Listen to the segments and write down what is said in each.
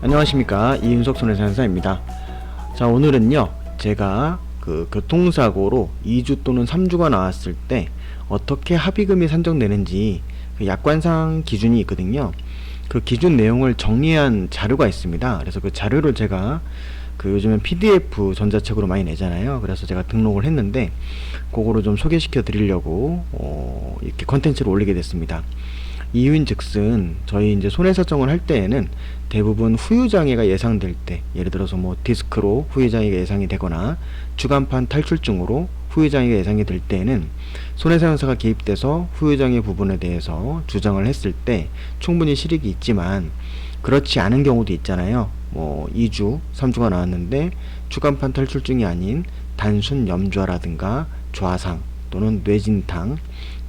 안녕하십니까, 이윤석 손해상사입니다. 자, 오늘은요 제가 그 교통사고로 2주 또는 3주가 나왔을 때 어떻게 합의금이 산정되는지 그 약관상 기준이 있거든요. 그 기준 내용을 정리한 자료가 있습니다. 그래서 그 자료를 제가 그 요즘엔 PDF 전자책으로 많이 내잖아요. 그래서 제가 등록을 했는데 그거를 좀 소개시켜 드리려고 이렇게 컨텐츠를 올리게 됐습니다. 이유인즉슨 저희 이제 손해사정을 할 때에는 대부분 후유장애가 예상될 때, 예를 들어서 뭐 디스크로 후유장애가 예상이 되거나 주간판 탈출증으로 후유장애가 예상이 될 때에는 손해사용사가 개입돼서 후유장애 부분에 대해서 주장을 했을 때 충분히 실익이 있지만, 그렇지 않은 경우도 있잖아요. 뭐 2주, 3주가 나왔는데 주간판 탈출증이 아닌 단순 염좌라든가 좌상 또는 뇌진탕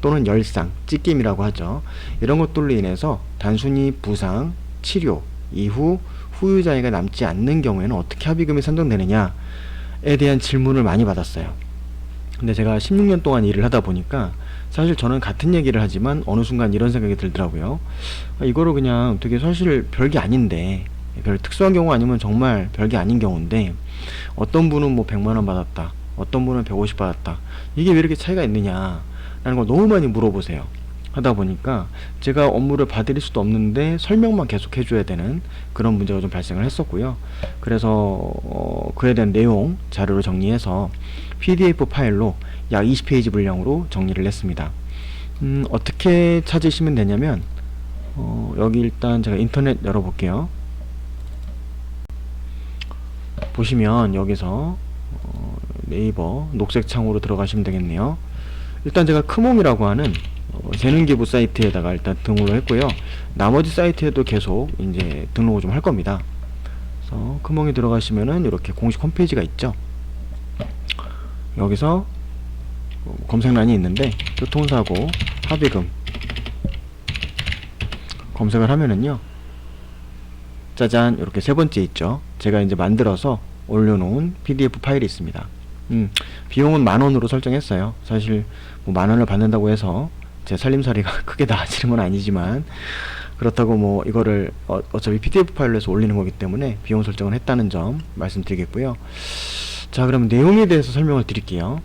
또는 열상, 찢김이라고 하죠. 이런 것들로 인해서 단순히 부상, 치료 이후 후유장애가 남지 않는 경우에는 어떻게 합의금이 산정되느냐에 대한 질문을 많이 받았어요. 근데 제가 16년 동안 일을 하다 보니까 사실 저는 같은 얘기를 하지만 어느 순간 이런 생각이 들더라고요. 이거를 그냥 되게 사실 별게 아닌데, 별 특수한 경우 아니면 정말 별게 아닌 경우인데 어떤 분은 뭐 100만원 받았다, 어떤 분은 150 받았다, 이게 왜 이렇게 차이가 있느냐 라는 걸 너무 많이 물어보세요. 하다 보니까 제가 업무를 봐드릴 수도 없는데 설명만 계속 해줘야 되는 그런 문제가 좀 발생을 했었고요. 그래서 그에 대한 내용 자료를 정리해서 PDF 파일로 약 20페이지 분량으로 정리를 했습니다. 어떻게 찾으시면 되냐면 여기 일단 제가 인터넷 열어볼게요. 보시면 여기서 네이버 녹색 창으로 들어가시면 되겠네요. 일단 제가 크몽이라고 하는 재능기부 사이트에다가 일단 등록을 했고요. 나머지 사이트에도 계속 이제 등록을 좀 할 겁니다. 그래서 크몽에 들어가시면은 이렇게 공식 홈페이지가 있죠. 여기서 검색란이 있는데 교통사고 합의금 검색을 하면은요, 짜잔, 이렇게 세 번째 있죠. 제가 이제 만들어서 올려놓은 PDF 파일이 있습니다. 비용은 10,000원으로 설정했어요. 사실 뭐 10,000원을 받는다고 해서 제 살림살이가 크게 나아지는 건 아니지만, 그렇다고 뭐 이거를 어차피 PDF 파일로 해서 올리는 거기 때문에 비용 설정을 했다는 점 말씀드리겠고요. 자, 그럼 내용에 대해서 설명을 드릴게요.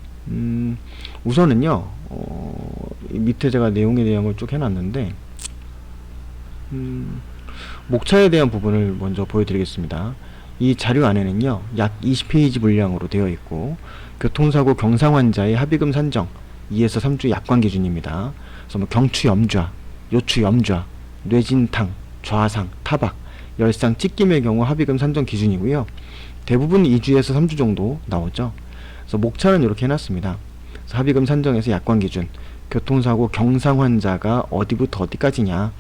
우선은요, 밑에 제가 내용에 대한 걸 쭉 해놨는데 목차에 대한 부분을 먼저 보여드리겠습니다. 이 자료 안에는요 약 20페이지 분량으로 되어 있고, 교통사고 경상 환자의 합의금 산정 2에서 3주 약관 기준입니다. 그래서 뭐 경추 염좌, 요추 염좌, 뇌진탕, 좌상, 타박, 열상, 찢김의 경우 합의금 산정 기준이고요. 대부분 2주에서 3주 정도 나오죠. 그래서 목차는 이렇게 해놨습니다. 그래서 합의금 산정에서 약관 기준, 교통사고 경상 환자가 어디부터 어디까지냐,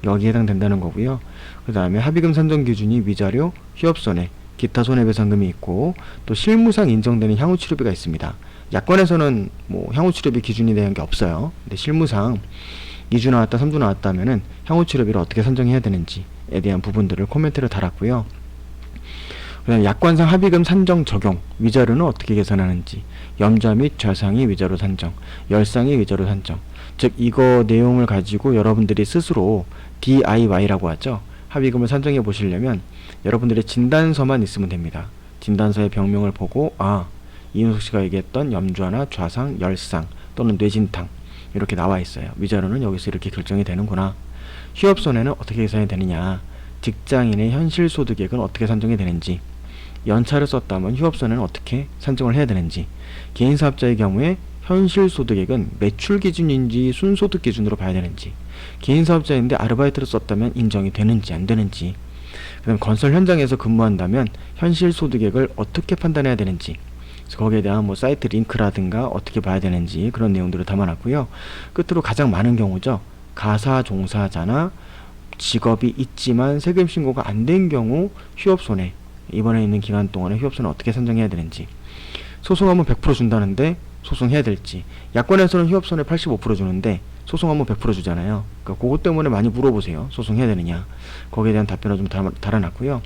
여기에 해당된다는 거고요. 그 다음에 합의금 산정 기준이 위자료, 휴업손해, 기타 손해배상금이 있고, 또 실무상 인정되는 향후치료비가 있습니다. 약관에서는 뭐 향후치료비 기준이 대한 게 없어요. 근데 실무상 2주 나왔다, 3주 나왔다 하면은 향후치료비를 어떻게 산정해야 되는지에 대한 부분들을 코멘트를 달았고요. 그 다음에 약관상 합의금 산정 적용, 위자료는 어떻게 계산하는지, 염좌 및 좌상의 위자료 산정, 열상의 위자료 산정, 즉 이거 내용을 가지고 여러분들이 스스로 DIY라고 하죠. 합의금을 산정해 보시려면 여러분들의 진단서만 있으면 됩니다. 진단서의 병명을 보고, 아, 이윤석 씨가 얘기했던 염좌나 좌상, 열상 또는 뇌진탕 이렇게 나와 있어요. 위자료는 여기서 이렇게 결정이 되는구나. 휴업손해는 어떻게 계산이 되느냐, 직장인의 현실 소득액은 어떻게 산정이 되는지, 연차를 썼다면 휴업손해는 어떻게 산정을 해야 되는지, 개인사업자의 경우에 현실 소득액은 매출 기준인지 순소득 기준으로 봐야 되는지, 개인사업자인데 아르바이트를 썼다면 인정이 되는지 안 되는지, 그 다음 건설 현장에서 근무한다면 현실 소득액을 어떻게 판단해야 되는지, 그래서 거기에 대한 뭐 사이트 링크라든가 어떻게 봐야 되는지 그런 내용들을 담아놨고요. 끝으로 가장 많은 경우죠. 가사 종사자나 직업이 있지만 세금 신고가 안 된 경우 휴업손해, 이번에 있는 기간 동안에 휴업손해 어떻게 산정해야 되는지, 소송하면 100% 준다는데 소송해야 될지, 약관에서는 휴업손해 85% 주는데 소송하면 100% 주잖아요. 그러니까 그것 때문에 많이 물어보세요. 소송해야 되느냐. 거기에 대한 답변을 좀 달아놨고요.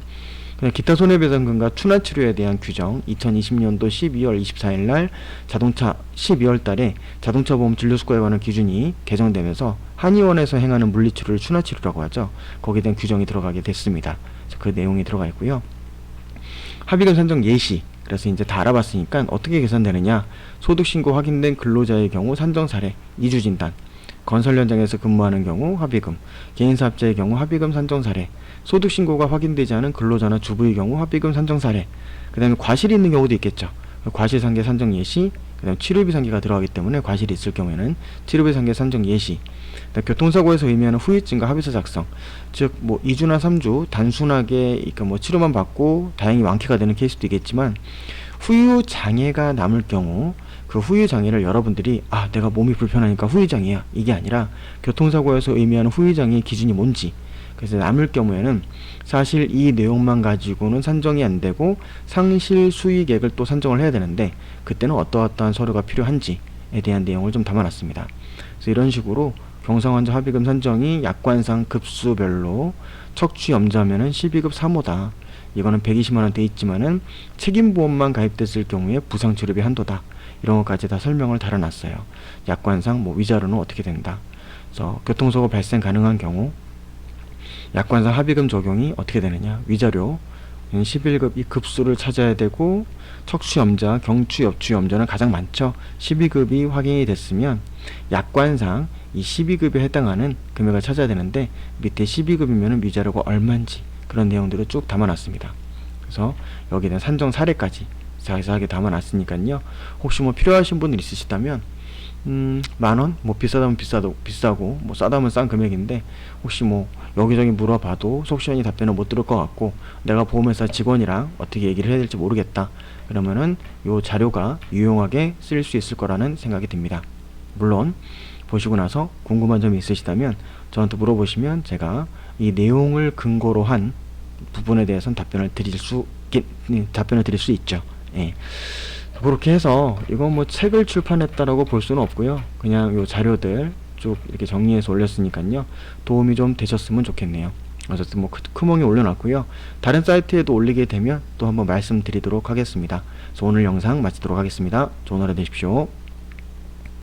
그냥 기타 손해배상금과 추나치료에 대한 규정, 2020년도 12월 24일 날 자동차 12월 달에 자동차 보험 진료수거에 관한 기준이 개정되면서 한의원에서 행하는 물리치료를 추나치료라고 하죠. 거기에 대한 규정이 들어가게 됐습니다. 그 내용이 들어가 있고요. 합의금 산정 예시. 그래서 이제 다 알아봤으니까 어떻게 계산되느냐. 소득신고 확인된 근로자의 경우 산정 사례, 이주진단. 건설 현장에서 근무하는 경우 합의금, 개인사업자의 경우 합의금 산정 사례, 소득신고가 확인되지 않은 근로자나 주부의 경우 합의금 산정 사례, 그 다음에 과실이 있는 경우도 있겠죠. 과실상계 산정 예시, 그 다음에 치료비 상계가 들어가기 때문에 과실이 있을 경우에는 치료비 상계 산정 예시, 교통사고에서 의미하는 후유증과 합의서 작성, 즉 뭐 2주나 3주 단순하게 뭐 치료만 받고 다행히 완쾌가 되는 케이스도 있겠지만, 후유 장애가 남을 경우 그 후유 장애를 여러분들이 내가 몸이 불편하니까 후유 장애야, 이게 아니라 교통사고에서 의미하는 후유 장애의 기준이 뭔지, 그래서 남을 경우에는 사실 이 내용만 가지고는 산정이 안 되고 상실 수익액을 또 산정을 해야 되는데, 그때는 어떠어떠한 서류가 필요한지에 대한 내용을 좀 담아놨습니다. 그래서 이런 식으로 경상환자 합의금 산정이 약관상 급수별로 척추염자면은 12급 3호다. 이거는 120만원 돼 있지만은 책임보험만 가입됐을 경우에 부상치료비 한도다. 이런 것까지 다 설명을 달아놨어요. 약관상 뭐 위자료는 어떻게 된다. 그래서 교통사고 발생 가능한 경우 약관상 합의금 적용이 어떻게 되느냐. 위자료 11급 이 급수를 찾아야 되고, 척추염자, 경추, 역추염자는 가장 많죠. 12급이 확인이 됐으면 약관상 이 12급에 해당하는 금액을 찾아야 되는데, 밑에 12급이면 위자료가 얼마인지 그런 내용들을 쭉 담아놨습니다. 그래서 여기는 산정 사례까지 자세하게 담아놨으니까요. 혹시 뭐 필요하신 분들 있으시다면 10,000원? 뭐 비싸다면 비싸고 뭐 싸다면 싼 금액인데, 혹시 뭐 여기저기 물어봐도 속 시원히 답변을 못 들을 것 같고 내가 보험회사 직원이랑 어떻게 얘기를 해야 될지 모르겠다, 그러면은 요 자료가 유용하게 쓰일 수 있을 거라는 생각이 듭니다. 물론 보시고 나서 궁금한 점이 있으시다면 저한테 물어보시면 제가 이 내용을 근거로 한 부분에 대해서는 답변을 드릴 수 있죠. 예. 그렇게 해서 이건 뭐 책을 출판했다라고 볼 수는 없고요. 그냥 요 자료들 쭉 이렇게 정리해서 올렸으니까요. 도움이 좀 되셨으면 좋겠네요. 어쨌든 뭐 크몽에 올려놨고요. 다른 사이트에도 올리게 되면 또 한번 말씀드리도록 하겠습니다. 그래서 오늘 영상 마치도록 하겠습니다. 좋은 하루 되십시오.